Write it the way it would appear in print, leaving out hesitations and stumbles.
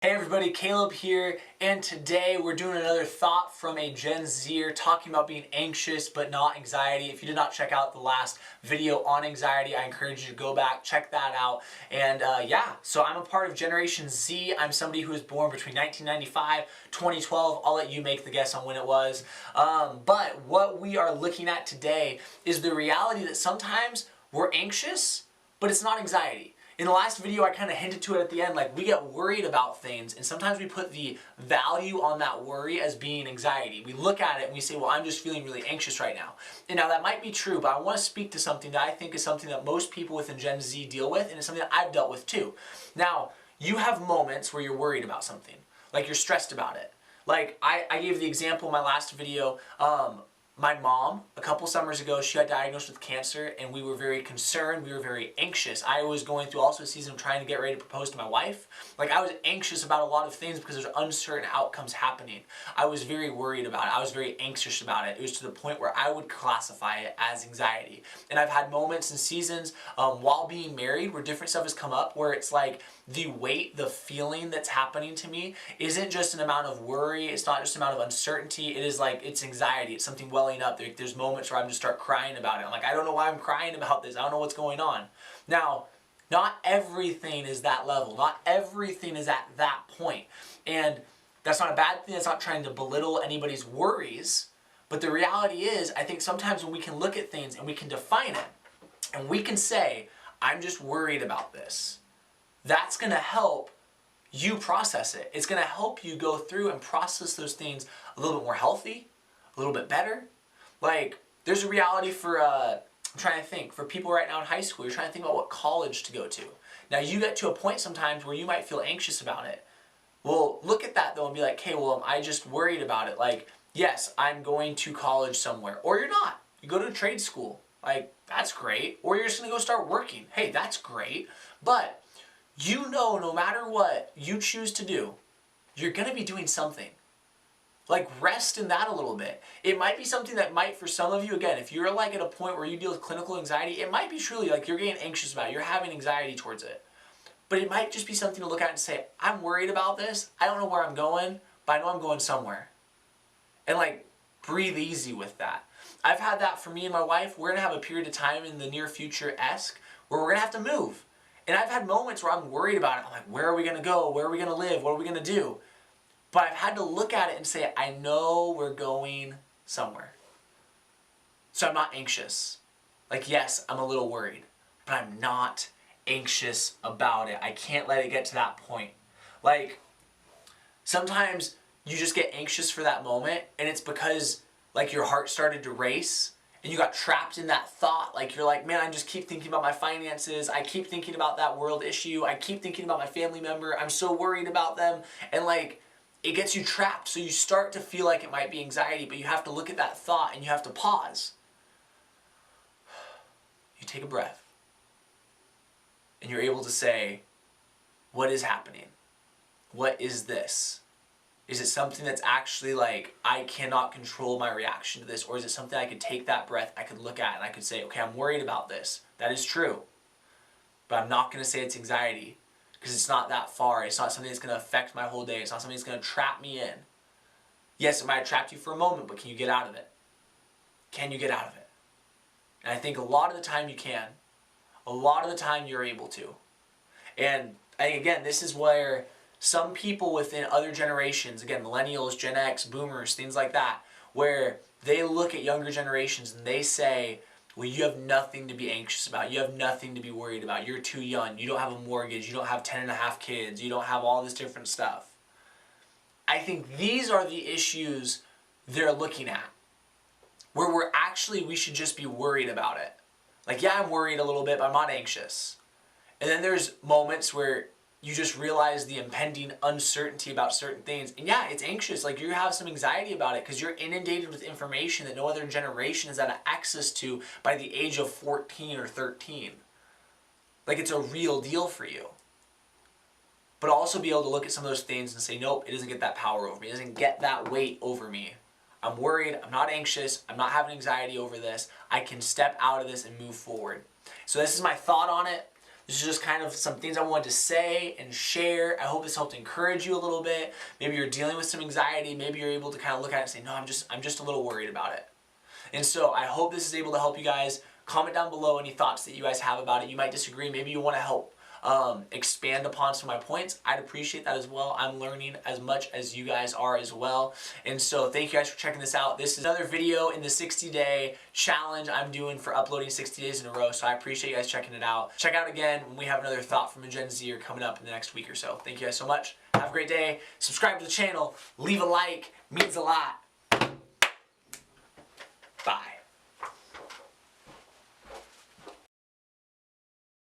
Hey everybody, Caleb here, and today we're doing another thought from a Gen Zer talking about being anxious but not anxiety. If you did not check out the last video on anxiety, I encourage you to go back, check that out. And so I'm a part of Generation Z. I'm somebody who was born between 1995, 2012. I'll let you make the guess on when it was. But what we are looking at today is the reality that sometimes we're anxious, but it's not anxiety. In the last video, I kind of hinted to it at the end, like we get worried about things and sometimes we put the value on that worry as being anxiety. We look at it and we say, well, I'm just feeling really anxious right now. And now that might be true, but I want to speak to something that I think is something that most people within Gen Z deal with, and it's something that I've dealt with too. Now, you have moments where you're worried about something, like you're stressed about it. Like I gave the example in my last video, my mom, a couple summers ago, she got diagnosed with cancer and we were very concerned, we were very anxious. I was going through also a season of trying to get ready to propose to my wife. Like I was anxious about a lot of things because there's uncertain outcomes happening. I was very worried about it. I was very anxious about it. It was to the point where I would classify it as anxiety. And I've had moments and seasons while being married where different stuff has come up where it's like the weight, the feeling that's happening to me isn't just an amount of worry, it's not just an amount of uncertainty, it is like, it's anxiety, it's something welling up. There's moments where I'm just start crying about it. I'm like, I don't know why I'm crying about this, I don't know what's going on. Now, not everything is that level, not everything is at that point. And that's not a bad thing, that's not trying to belittle anybody's worries, but the reality is, I think sometimes when we can look at things and we can define it, and we can say, I'm just worried about this, that's going to help you process it. It's going to help you go through and process those things a little bit more healthy, a little bit better. Like, there's a reality for, I'm trying to think, for people right now in high school, you're trying to think about what college to go to. Now, you get to a point sometimes where you might feel anxious about it. Well, look at that though and be like, okay, well, am I just worried about it? Like, yes, I'm going to college somewhere. Or you're not. You go to a trade school. Like, that's great. Or you're just going to go start working. Hey, that's great. But you know, no matter what you choose to do, you're going to be doing something. Like, rest in that a little bit. It might be something that might, for some of you, again, if you're like at a point where you deal with clinical anxiety, it might be truly like you're getting anxious about it. You're having anxiety towards it. But it might just be something to look at and say, I'm worried about this. I don't know where I'm going, but I know I'm going somewhere. And like, breathe easy with that. I've had that for me and my wife. We're going to have a period of time in the near future-esque where we're going to have to move. And I've had moments where I'm worried about it. I'm like, where are we going to go? Where are we going to live? What are we going to do? But I've had to look at it and say, I know we're going somewhere. So I'm not anxious. Like, yes, I'm a little worried, but I'm not anxious about it. I can't let it get to that point. Like, sometimes you just get anxious for that moment, and it's because, like, your heart started to race, and you got trapped in that thought. Like, you're like, man, I just keep thinking about my finances. I keep thinking about that world issue. I keep thinking about my family member. I'm so worried about them. And like, it gets you trapped. So you start to feel like it might be anxiety, but you have to look at that thought and you have to pause. You take a breath. And you're able to say, what is happening? What is this? Is it something that's actually like, I cannot control my reaction to this? Or is it something I could take that breath, I could look at and I could say, okay, I'm worried about this. That is true. But I'm not going to say it's anxiety because it's not that far. It's not something that's going to affect my whole day. It's not something that's going to trap me in. Yes, it might have trapped you for a moment, but can you get out of it? Can you get out of it? And I think a lot of the time you can. A lot of the time you're able to. And I think, again, this is where some people within other generations, again, millennials, Gen X, boomers, things like that, where they look at younger generations and they say, well, you have nothing to be anxious about. You have nothing to be worried about. You're too young. You don't have a mortgage. You don't have 10 and a half kids. You don't have all this different stuff. I think these are the issues they're looking at, where we should just be worried about it. Like, yeah, I'm worried a little bit, but I'm not anxious. And then there's moments where you just realize the impending uncertainty about certain things. And yeah, it's anxious. Like, you have some anxiety about it because you're inundated with information that no other generation has had access to by the age of 14 or 13. Like, it's a real deal for you. But also be able to look at some of those things and say, nope, it doesn't get that power over me. It doesn't get that weight over me. I'm worried. I'm not anxious. I'm not having anxiety over this. I can step out of this and move forward. So this is my thought on it. This is just kind of some things I wanted to say and share. I hope this helped encourage you a little bit. Maybe you're dealing with some anxiety. Maybe you're able to kind of look at it and say, no, I'm just a little worried about it. And so I hope this is able to help you guys. Comment down below any thoughts that you guys have about it. You might disagree. Maybe you want to help expand upon some of my points. I'd appreciate that as well. I'm learning as much as you guys are as well. And so thank you guys for checking this out. This is another video in the 60-day challenge I'm doing for uploading 60 days in a row. So I appreciate you guys checking it out. Check out again when we have another thought from a Gen Zer coming up in the next week or so. Thank you guys so much. Have a great day. Subscribe to the channel. Leave a like. Means a lot.